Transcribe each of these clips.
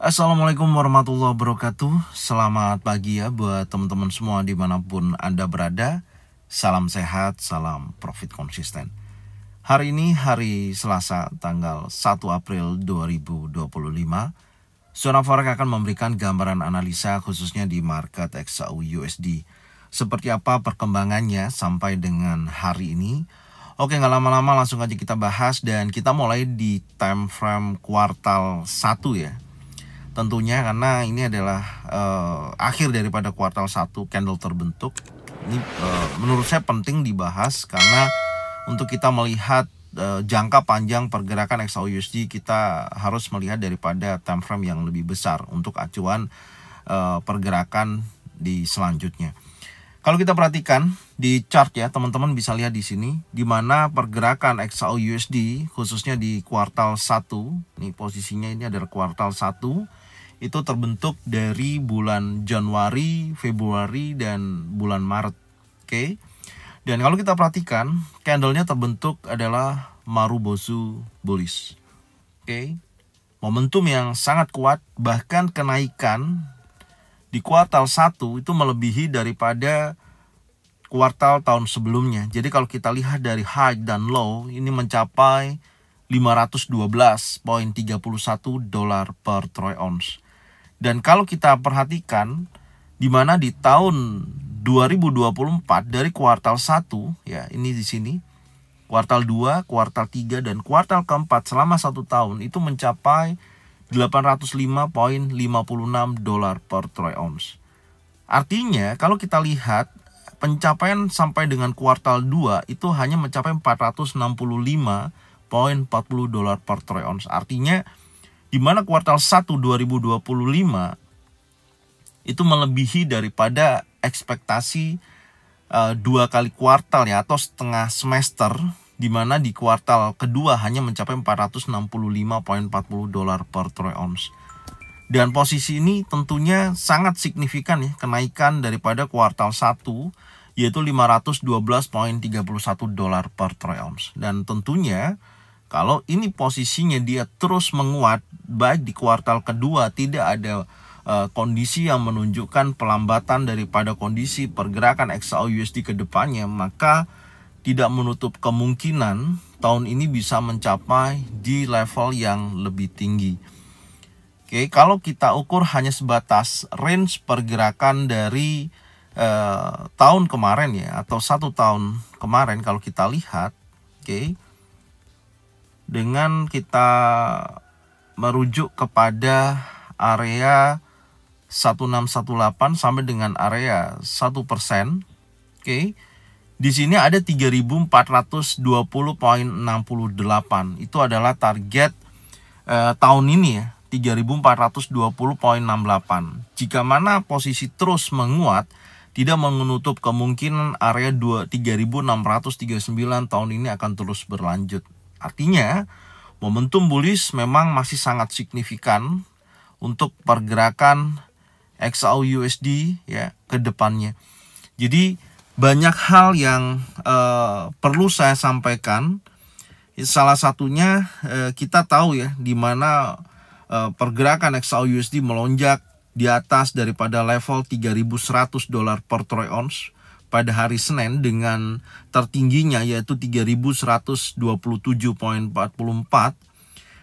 Assalamualaikum warahmatullahi wabarakatuh. Selamat pagi ya buat teman-teman semua dimanapun Anda berada. Salam sehat, salam profit konsisten. Hari ini hari Selasa tanggal 1 April 2025. Zona Forex akan memberikan gambaran analisa khususnya di market XAU USD. Seperti apa perkembangannya sampai dengan hari ini? Oke, nggak lama-lama langsung aja kita bahas dan kita mulai di time frame kuartal 1 ya. Tentunya karena ini adalah akhir daripada kuartal 1 candle terbentuk. Ini menurut saya penting dibahas karena untuk kita melihat jangka panjang pergerakan XAU USD kita harus melihat daripada time frame yang lebih besar untuk acuan pergerakan di selanjutnya. Kalau kita perhatikan di chart ya, teman-teman bisa lihat di sini di mana pergerakan XAU USD khususnya di kuartal 1. Ini posisinya ini adalah kuartal 1. Itu terbentuk dari bulan Januari, Februari, dan bulan Maret. Oke. Dan kalau kita perhatikan, candlenya terbentuk adalah Marubozu bullish. Oke. Momentum yang sangat kuat, bahkan kenaikan di kuartal 1 itu melebihi daripada kuartal tahun sebelumnya. Jadi kalau kita lihat dari high dan low, ini mencapai 512.31 dolar per troy ounce. Dan kalau kita perhatikan di mana di tahun 2024 dari kuartal 1 ya, ini di sini kuartal 2, kuartal 3 dan kuartal keempat selama 1 tahun itu mencapai 805.56 dolar per troy ounce. Artinya kalau kita lihat pencapaian sampai dengan kuartal 2 itu hanya mencapai 465.40 dolar per troy ounce. Artinya di mana kuartal 1 2025 itu melebihi daripada ekspektasi 2 kali kuartal ya, atau setengah semester, di mana di kuartal kedua hanya mencapai 465.40 dolar per troy ounce. Dan posisi ini tentunya sangat signifikan ya, kenaikan daripada kuartal 1 yaitu 512.31 dolar per troy ounce. Dan tentunya kalau ini posisinya dia terus menguat, baik di kuartal kedua tidak ada kondisi yang menunjukkan pelambatan daripada kondisi pergerakan XAU USD ke depannya, maka tidak menutup kemungkinan tahun ini bisa mencapai di level yang lebih tinggi. Oke, kalau kita ukur hanya sebatas range pergerakan dari tahun kemarin ya, atau 1 tahun kemarin kalau kita lihat, oke. Dengan kita merujuk kepada area 1618 sampai dengan area 1%. Oke. Di sini ada 3420.68. Itu adalah target tahun ini ya, 3420.68. Jika mana posisi terus menguat, tidak menutup kemungkinan area 3639 tahun ini akan terus berlanjut. Artinya momentum bullish memang masih sangat signifikan untuk pergerakan XAU USD ya ke depannya. Jadi banyak hal yang perlu saya sampaikan. Salah satunya kita tahu ya di mana pergerakan XAU USD melonjak di atas daripada level 3.100 dolar per troy ounce pada hari Senin dengan tertingginya yaitu 3.127.44,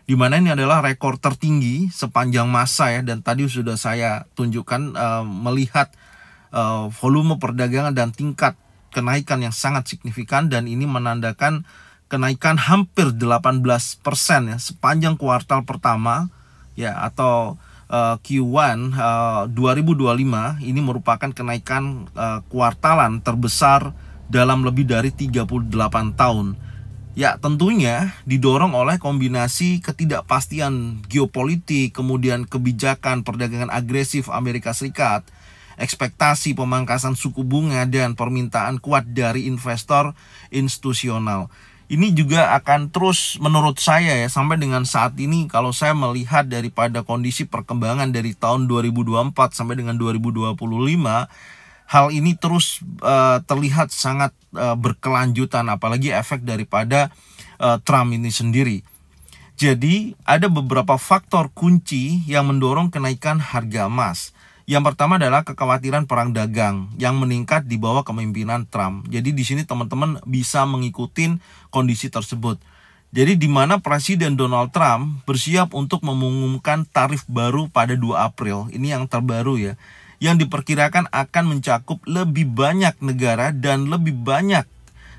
di mana ini adalah rekor tertinggi sepanjang masa ya, dan tadi sudah saya tunjukkan melihat volume perdagangan dan tingkat kenaikan yang sangat signifikan, dan ini menandakan kenaikan hampir 18% ya sepanjang kuartal pertama ya, atau Q1 2025. Ini merupakan kenaikan kuartalan terbesar dalam lebih dari 38 tahun. Ya, tentunya didorong oleh kombinasi ketidakpastian geopolitik, kemudian kebijakan perdagangan agresif Amerika Serikat, ekspektasi pemangkasan suku bunga, dan permintaan kuat dari investor institusional. Ini juga akan terus menurut saya ya sampai dengan saat ini, kalau saya melihat daripada kondisi perkembangan dari tahun 2024 sampai dengan 2025, hal ini terus terlihat sangat berkelanjutan, apalagi efek daripada Trump ini sendiri. Jadi ada beberapa faktor kunci yang mendorong kenaikan harga emas. Yang pertama adalah kekhawatiran perang dagang yang meningkat di bawah kepemimpinan Trump. Jadi di sini teman-teman bisa mengikuti kondisi tersebut. Jadi di mana Presiden Donald Trump bersiap untuk mengumumkan tarif baru pada 2 April. Ini yang terbaru ya. Yang diperkirakan akan mencakup lebih banyak negara dan lebih banyak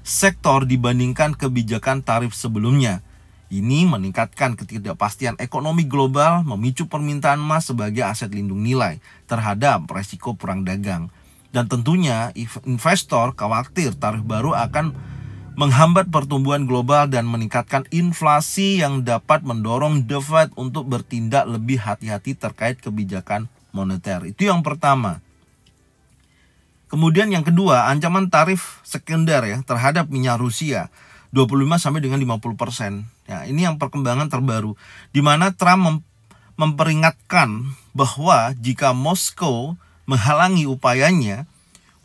sektor dibandingkan kebijakan tarif sebelumnya. Ini meningkatkan ketidakpastian ekonomi global, memicu permintaan emas sebagai aset lindung nilai terhadap resiko perang dagang. Dan tentunya investor khawatir tarif baru akan menghambat pertumbuhan global dan meningkatkan inflasi yang dapat mendorong The Fed untuk bertindak lebih hati-hati terkait kebijakan moneter. Itu yang pertama. Kemudian yang kedua, ancaman tarif sekunder ya terhadap minyak Rusia 25 sampai dengan 50%. Ya, ini yang perkembangan terbaru di mana Trump memperingatkan bahwa jika Moskow menghalangi upayanya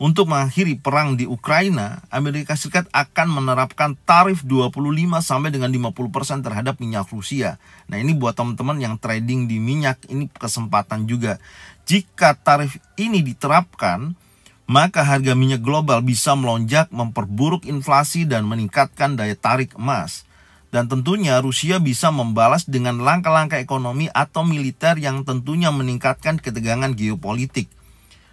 untuk mengakhiri perang di Ukraina, Amerika Serikat akan menerapkan tarif 25 sampai dengan 50% terhadap minyak Rusia. Nah, ini buat teman-teman yang trading di minyak, ini kesempatan juga. Jika tarif ini diterapkan, maka harga minyak global bisa melonjak, memperburuk inflasi dan meningkatkan daya tarik emas. Dan tentunya Rusia bisa membalas dengan langkah-langkah ekonomi atau militer yang tentunya meningkatkan ketegangan geopolitik.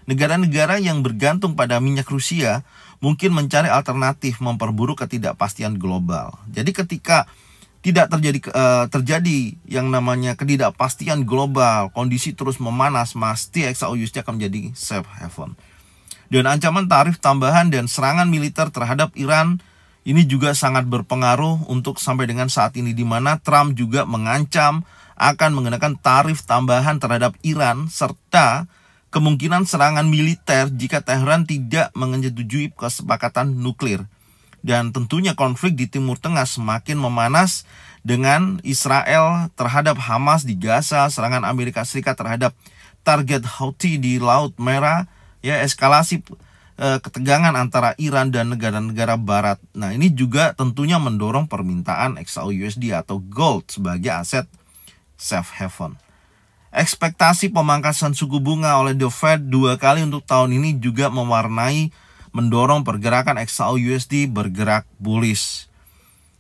Negara-negara yang bergantung pada minyak Rusia mungkin mencari alternatif memperburuk ketidakpastian global. Jadi ketika tidak terjadi yang namanya ketidakpastian global, kondisi terus memanas, pasti XAU-USD akan menjadi safe haven. Dan ancaman tarif tambahan dan serangan militer terhadap Iran ini juga sangat berpengaruh untuk sampai dengan saat ini, di mana Trump juga mengancam akan mengenakan tarif tambahan terhadap Iran serta kemungkinan serangan militer jika Teheran tidak menyetujui kesepakatan nuklir. Dan tentunya konflik di Timur Tengah semakin memanas dengan Israel terhadap Hamas di Gaza, serangan Amerika Serikat terhadap target Houthi di Laut Merah, ya, eskalasi ketegangan antara Iran dan negara-negara barat. Nah, ini juga tentunya mendorong permintaan XAU-USD atau gold sebagai aset safe haven. Ekspektasi pemangkasan suku bunga oleh The Fed 2 kali untuk tahun ini juga mendorong pergerakan XAU-USD bergerak bullish.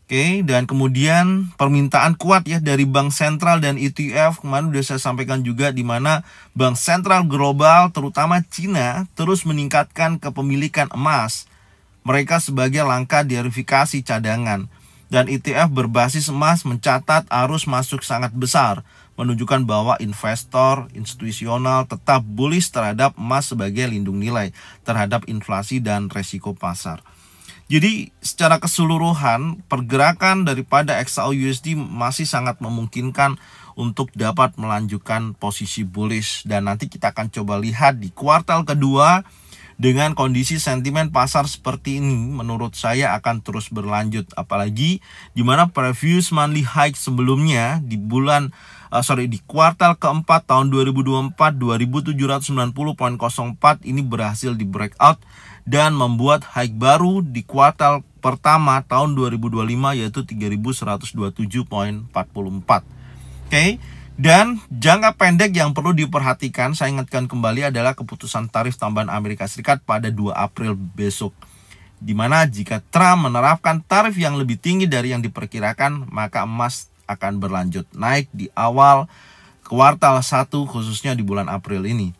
Oke, dan kemudian permintaan kuat ya dari bank sentral dan ETF. Kemarin sudah saya sampaikan juga di mana bank sentral global terutama Cina terus meningkatkan kepemilikan emas mereka sebagai langkah diversifikasi cadangan. Dan ETF berbasis emas mencatat arus masuk sangat besar, menunjukkan bahwa investor institusional tetap bullish terhadap emas sebagai lindung nilai terhadap inflasi dan resiko pasar. Jadi secara keseluruhan pergerakan daripada XAU-USD masih sangat memungkinkan untuk dapat melanjutkan posisi bullish. Dan nanti kita akan coba lihat di kuartal kedua dengan kondisi sentimen pasar seperti ini, menurut saya akan terus berlanjut. Apalagi di mana previous monthly high sebelumnya di di kuartal keempat tahun 2024 2790.04 ini berhasil di breakout dan membuat high baru di kuartal pertama tahun 2025 yaitu 3127.44. Oke. Dan jangka pendek yang perlu diperhatikan, saya ingatkan kembali, adalah keputusan tarif tambahan Amerika Serikat pada 2 April besok. Di mana jika Trump menerapkan tarif yang lebih tinggi dari yang diperkirakan, maka emas akan berlanjut naik di awal kuartal 1 khususnya di bulan April ini.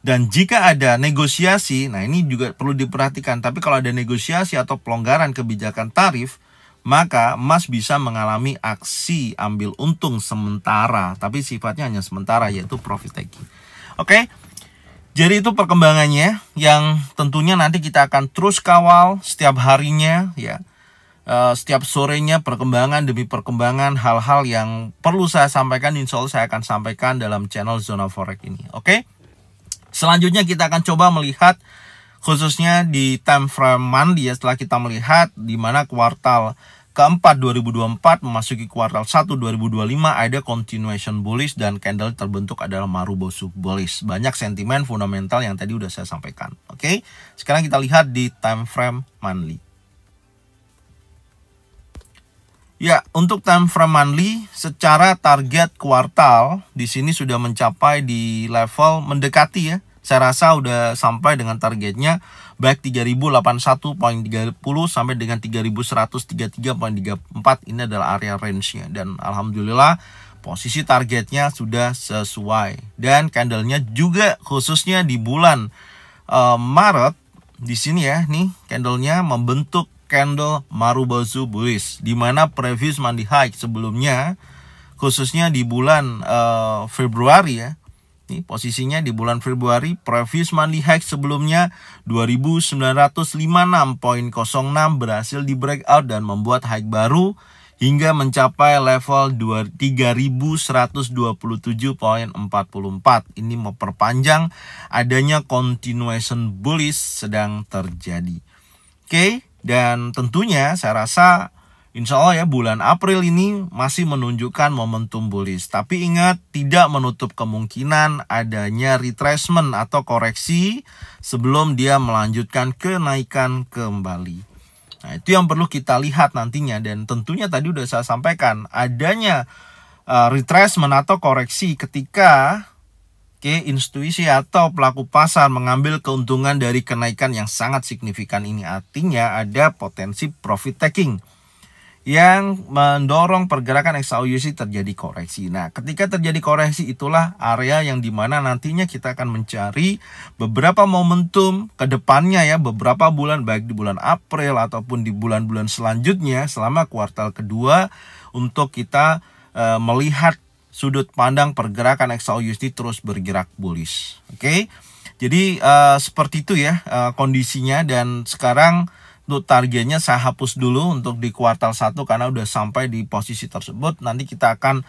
Dan jika ada negosiasi, nah ini juga perlu diperhatikan, tapi kalau ada negosiasi atau pelonggaran kebijakan tarif, maka emas bisa mengalami aksi ambil untung sementara, tapi sifatnya hanya sementara, yaitu profit taking. Oke, jadi itu perkembangannya yang tentunya nanti kita akan terus kawal setiap harinya ya. Setiap sorenya perkembangan demi perkembangan hal-hal yang perlu saya sampaikan, insya Allah saya akan sampaikan dalam channel Zona Forex ini. Oke. Selanjutnya kita akan coba melihat khususnya di time frame monthly ya, setelah kita melihat di mana kuartal keempat 2024 memasuki kuartal 1 2025 ada continuation bullish dan candle terbentuk adalah Marubozu bullish. Banyak sentimen fundamental yang tadi udah saya sampaikan. Oke. Sekarang kita lihat di time frame monthly. Ya, untuk time frame monthly secara target kuartal di sini sudah mencapai di level mendekati ya. Saya rasa udah sampai dengan targetnya baik 3081.30 sampai dengan 3133.34. Ini adalah area range-nya dan alhamdulillah posisi targetnya sudah sesuai. Dan candlenya juga khususnya di bulan Maret di sini ya, nih candlenya membentuk candle Marubozu bullish, di mana previous monthly high sebelumnya khususnya di bulan Februari ya. Ini posisinya di bulan Februari, previous monthly high sebelumnya 2956.06 berhasil di breakout dan membuat high baru hingga mencapai level 3127.44. Ini memperpanjang adanya continuation bullish sedang terjadi. Oke. Dan tentunya saya rasa insya Allah ya bulan April ini masih menunjukkan momentum bullish. Tapi ingat, tidak menutup kemungkinan adanya retracement atau koreksi sebelum dia melanjutkan kenaikan kembali. Nah, itu yang perlu kita lihat nantinya. Dan tentunya tadi udah saya sampaikan, adanya retracement atau koreksi ketika intuisi atau pelaku pasar mengambil keuntungan dari kenaikan yang sangat signifikan ini. Artinya ada potensi profit taking yang mendorong pergerakan XAUUSD terjadi koreksi. Nah, ketika terjadi koreksi itulah area yang dimana nantinya kita akan mencari beberapa momentum ke depannya ya, beberapa bulan, baik di bulan April ataupun di bulan-bulan selanjutnya selama kuartal kedua, untuk kita melihat sudut pandang pergerakan XAUUSD terus bergerak bullish. Oke. Jadi seperti itu ya kondisinya. Dan sekarang untuk targetnya saya hapus dulu untuk di kuartal 1 karena udah sampai di posisi tersebut. Nanti kita akan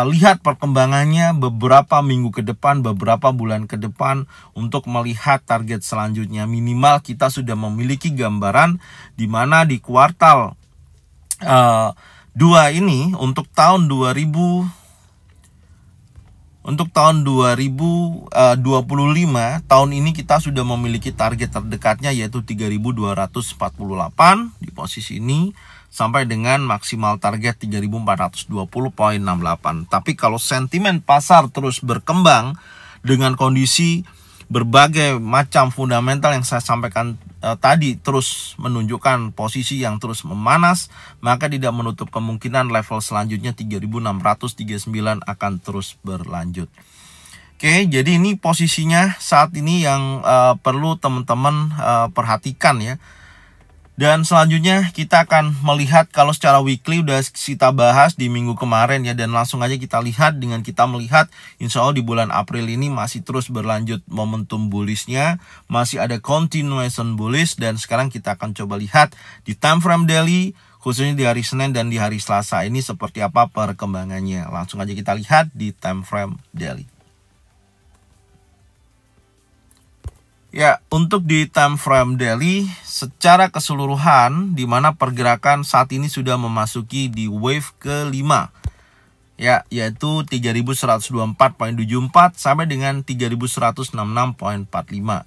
lihat perkembangannya beberapa minggu ke depan, beberapa bulan ke depan untuk melihat target selanjutnya. Minimal kita sudah memiliki gambaran di mana di kuartal 2 ini untuk tahun 2025 tahun ini kita sudah memiliki target terdekatnya yaitu 3248 di posisi ini sampai dengan maksimal target 3420.68. Tapi kalau sentimen pasar terus berkembang dengan kondisi berbagai macam fundamental yang saya sampaikan tadi terus menunjukkan posisi yang terus memanas, maka tidak menutup kemungkinan level selanjutnya 3639 akan terus berlanjut. Oke, jadi ini posisinya saat ini yang perlu teman-teman perhatikan ya. Dan selanjutnya kita akan melihat kalau secara weekly udah kita bahas di minggu kemarin ya. Dan langsung aja kita lihat dengan kita melihat insya Allah di bulan April ini masih terus berlanjut momentum bullishnya. Masih ada continuation bullish. Dan sekarang kita akan coba lihat di time frame daily, khususnya di hari Senin dan di hari Selasa ini seperti apa perkembangannya. Langsung aja kita lihat di time frame daily. Ya, untuk di time frame daily secara keseluruhan di mana pergerakan saat ini sudah memasuki di wave kelima. Ya, yaitu 3124.74 sampai dengan 3166.45.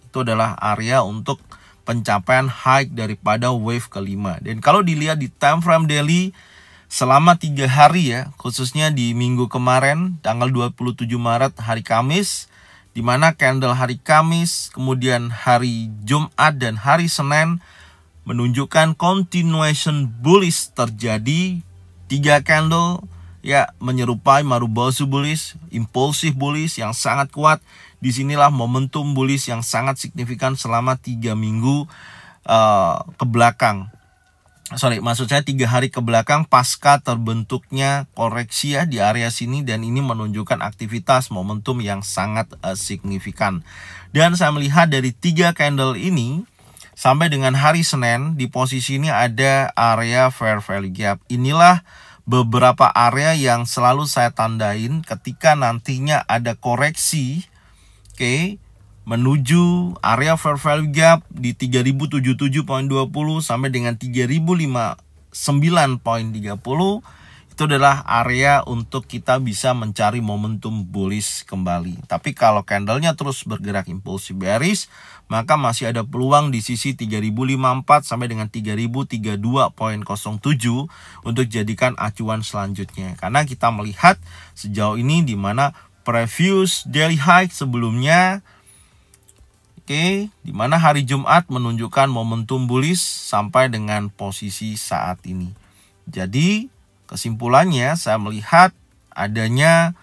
Itu adalah area untuk pencapaian high daripada wave kelima. Dan kalau dilihat di time frame daily selama 3 hari ya, khususnya di minggu kemarin tanggal 27 Maret hari Kamis, di mana candle hari Kamis, kemudian hari Jumat dan hari Senin menunjukkan continuation bullish terjadi. 3 candle ya menyerupai Marubozu bullish, impulsif bullish yang sangat kuat. Disinilah momentum bullish yang sangat signifikan selama 3 minggu ke belakang. Maksud saya 3 hari ke belakang pasca terbentuknya koreksi ya di area sini, dan ini menunjukkan aktivitas momentum yang sangat signifikan. Dan saya melihat dari 3 candle ini sampai dengan hari Senin di posisi ini ada area fair value gap. Inilah beberapa area yang selalu saya tandain ketika nantinya ada koreksi, menuju area fair value gap di 3077.20 sampai dengan 3059.30. itu adalah area untuk kita bisa mencari momentum bullish kembali. Tapi kalau candlenya terus bergerak impulsif bearish, maka masih ada peluang di sisi 3054 sampai dengan 3032.07 untuk jadikan acuan selanjutnya. Karena kita melihat sejauh ini di mana previous daily high sebelumnya, di mana hari Jumat menunjukkan momentum bullish sampai dengan posisi saat ini. Jadi kesimpulannya saya melihat adanya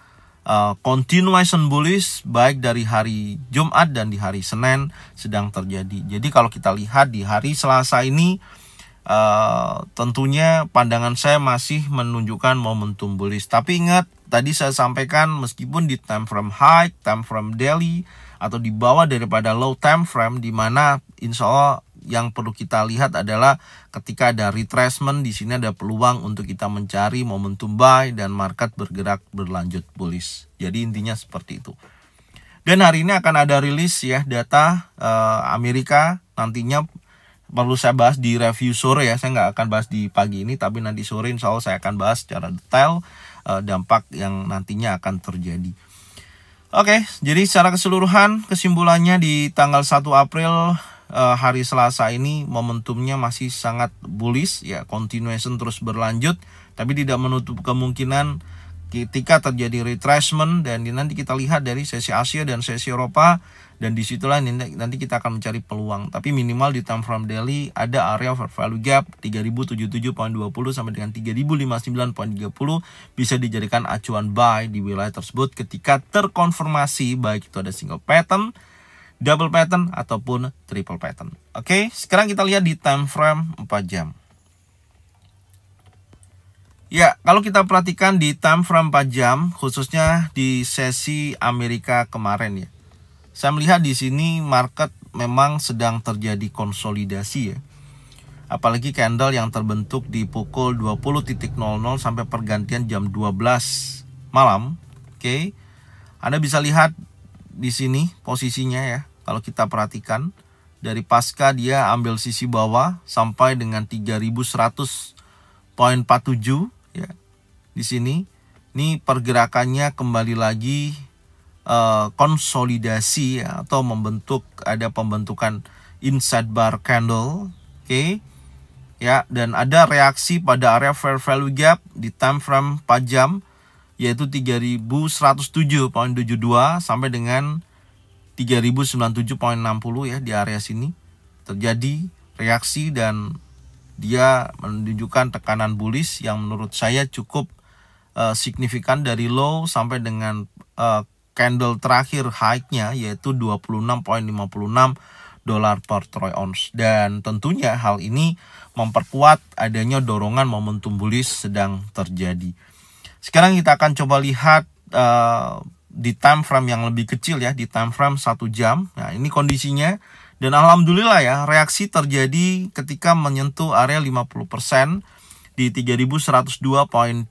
continuation bullish baik dari hari Jumat dan di hari Senin sedang terjadi. Jadi kalau kita lihat di hari Selasa ini tentunya pandangan saya masih menunjukkan momentum bullish. Tapi ingat tadi saya sampaikan meskipun di time frame high, time frame daily atau di bawah daripada low time frame, di mana insya Allah yang perlu kita lihat adalah ketika ada retracement, di sini ada peluang untuk kita mencari momentum buy dan market bergerak berlanjut bullish. Jadi intinya seperti itu. Dan hari ini akan ada rilis ya data Amerika, nantinya perlu saya bahas di review sore ya. Saya nggak akan bahas di pagi ini, tapi nanti sore insya Allah saya akan bahas secara detail dampak yang nantinya akan terjadi. Oke, jadi secara keseluruhan kesimpulannya di tanggal 1 April hari Selasa ini momentumnya masih sangat bullish ya, continuation terus berlanjut, tapi tidak menutup kemungkinan ketika terjadi retracement, dan nanti kita lihat dari sesi Asia dan sesi Eropa, dan disitulah nanti kita akan mencari peluang. Tapi minimal di time frame daily ada area fair value gap 3077.20 sampai dengan 3059.30 bisa dijadikan acuan buy di wilayah tersebut ketika terkonfirmasi baik itu ada single pattern, double pattern ataupun triple pattern. Oke, sekarang kita lihat di time frame 4 jam. Ya, kalau kita perhatikan di time frame 4 jam, khususnya di sesi Amerika kemarin ya, saya melihat di sini market memang sedang terjadi konsolidasi ya. Apalagi candle yang terbentuk di pukul 20.00 sampai pergantian jam 12 malam. Oke, Anda bisa lihat di sini posisinya ya. Kalau kita perhatikan dari pasca dia ambil sisi bawah sampai dengan 3100.47 ya. Di sini ini pergerakannya kembali lagi konsolidasi ya, atau ada pembentukan inside bar candle. Oke. Ya, dan ada reaksi pada area fair value gap di time frame 4 jam yaitu 3107.72 sampai dengan 3097.60 ya, di area sini terjadi reaksi dan dia menunjukkan tekanan bullish yang menurut saya cukup signifikan dari low sampai dengan candle terakhir high-nya yaitu 26.56 dolar per troy ounce, dan tentunya hal ini memperkuat adanya dorongan momentum bullish sedang terjadi. Sekarang kita akan coba lihat di time frame yang lebih kecil ya, di time frame 1 jam. Nah, ini kondisinya, dan alhamdulillah ya, reaksi terjadi ketika menyentuh area 50% di 3102.32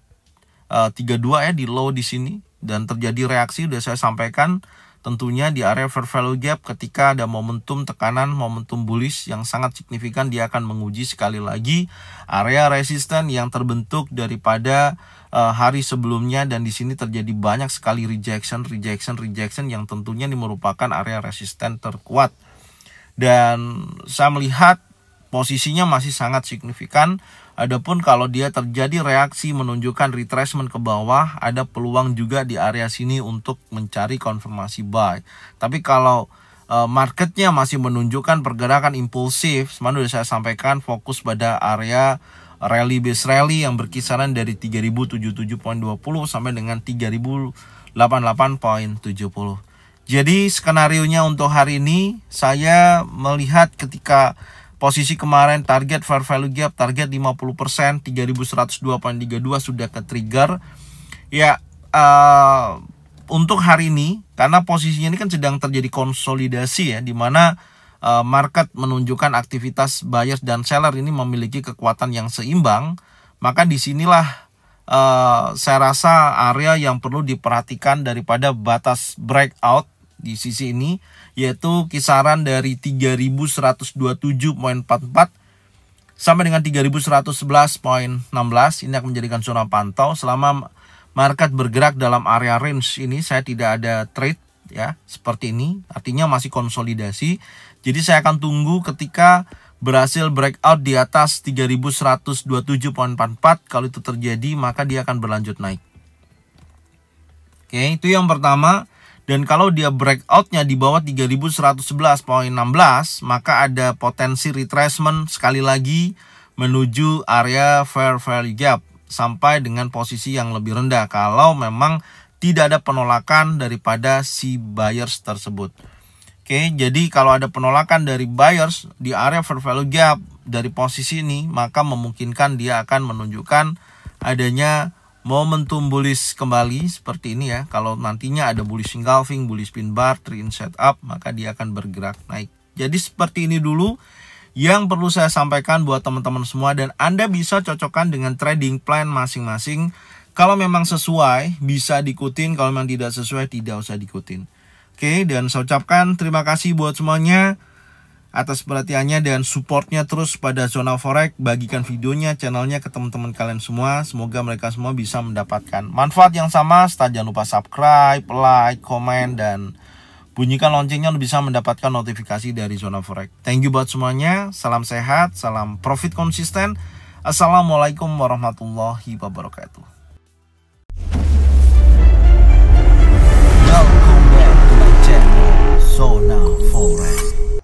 ya, di low di sini, dan terjadi reaksi udah saya sampaikan tentunya di area fair value gap ketika ada momentum tekanan, momentum bullish yang sangat signifikan, dia akan menguji sekali lagi area resisten yang terbentuk daripada hari sebelumnya, dan di sini terjadi banyak sekali rejection yang tentunya ini merupakan area resisten terkuat. Dan saya melihat posisinya masih sangat signifikan. Adapun kalau dia terjadi reaksi menunjukkan retracement ke bawah, ada peluang juga di area sini untuk mencari konfirmasi buy. Tapi kalau marketnya masih menunjukkan pergerakan impulsif, semuanya sudah saya sampaikan, fokus pada area rally base rally yang berkisaran dari 3077.20 sampai dengan 3088.70. Jadi skenarionya untuk hari ini saya melihat ketika posisi kemarin target fair value gap, target 50%, 3102.32 sudah ke trigger. Ya, untuk hari ini karena posisinya ini kan sedang terjadi konsolidasi ya, di mana market menunjukkan aktivitas buyers dan seller ini memiliki kekuatan yang seimbang, maka disinilah saya rasa area yang perlu diperhatikan daripada batas breakout di sisi ini, yaitu kisaran dari 3127.44 sampai dengan 3111.16. Ini akan menjadikan zona pantau. Selama market bergerak dalam area range ini, saya tidak ada trade ya, seperti ini. Artinya masih konsolidasi. Jadi saya akan tunggu ketika berhasil breakout di atas 3127.44. Kalau itu terjadi, maka dia akan berlanjut naik. Oke, itu yang pertama. Dan kalau dia breakoutnya di bawah 3111.16, maka ada potensi retracement sekali lagi menuju area fair value gap sampai dengan posisi yang lebih rendah kalau memang tidak ada penolakan daripada si buyers tersebut. Oke, jadi kalau ada penolakan dari buyers di area fair value gap dari posisi ini, maka memungkinkan dia akan menunjukkan adanya momentum bullish kembali seperti ini ya. Kalau nantinya ada bullish engulfing, bullish pin bar, trend setup, maka dia akan bergerak naik. Jadi seperti ini dulu yang perlu saya sampaikan buat teman-teman semua, dan Anda bisa cocokkan dengan trading plan masing-masing. Kalau memang sesuai bisa diikutin, kalau memang tidak sesuai tidak usah diikutin. Oke, dan saya ucapkan terima kasih buat semuanya atas perhatiannya dan supportnya terus pada Zona Forex. Bagikan videonya, channelnya ke teman-teman kalian semua. Semoga mereka semua bisa mendapatkan manfaat yang sama. Jangan lupa subscribe, like, komen, dan bunyikan loncengnya untuk bisa mendapatkan notifikasi dari Zona Forex. Thank you buat semuanya. Salam sehat, salam profit konsisten. Assalamualaikum warahmatullahi wabarakatuh. Welcome back to my channel Zona Forex.